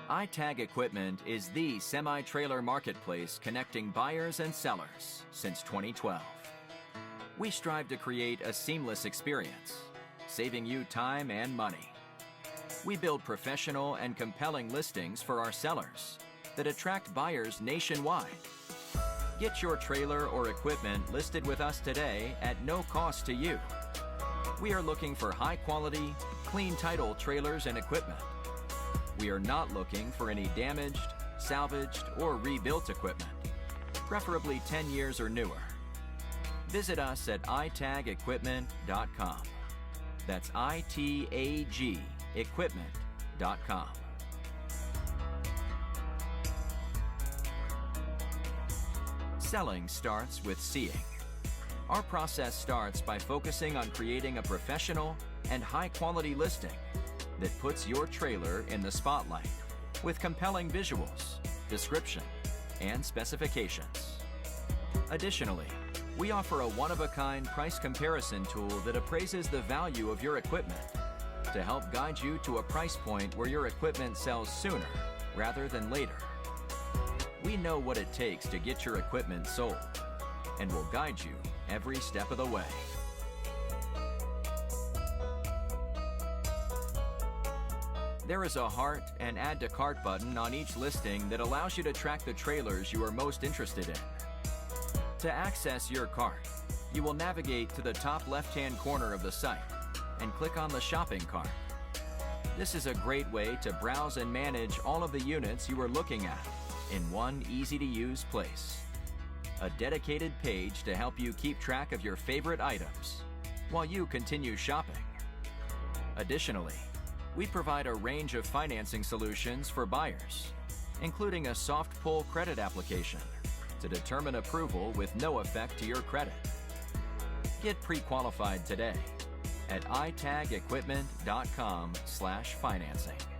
iTag Equipment is the semi-trailer marketplace connecting buyers and sellers since 2012. We strive to create a seamless experience, saving you time and money. We build professional and compelling listings for our sellers that attract buyers nationwide. Get your trailer or equipment listed with us today at no cost to you. We are looking for high-quality, clean title trailers and equipment. We are not looking for any damaged, salvaged, or rebuilt equipment, preferably 10 years or newer. Visit us at itagequipment.com. That's ITAG equipment.com. Selling starts with seeing. Our process starts by focusing on creating a professional and high-quality listing that puts your trailer in the spotlight with compelling visuals, description, and specifications. Additionally, we offer a one-of-a-kind price comparison tool that appraises the value of your equipment to help guide you to a price point where your equipment sells sooner rather than later. We know what it takes to get your equipment sold and will guide you every step of the way. There is a heart and add to cart button on each listing that allows you to track the trailers you are most interested in. To access your cart, you will navigate to the top left-hand corner of the site and click on the shopping cart. This is a great way to browse and manage all of the units you are looking at in one easy-to-use place. A dedicated page to help you keep track of your favorite items while you continue shopping. Additionally, we provide a range of financing solutions for buyers, including a soft pull credit application to determine approval with no effect to your credit. Get pre-qualified today at itagequipment.com/financing.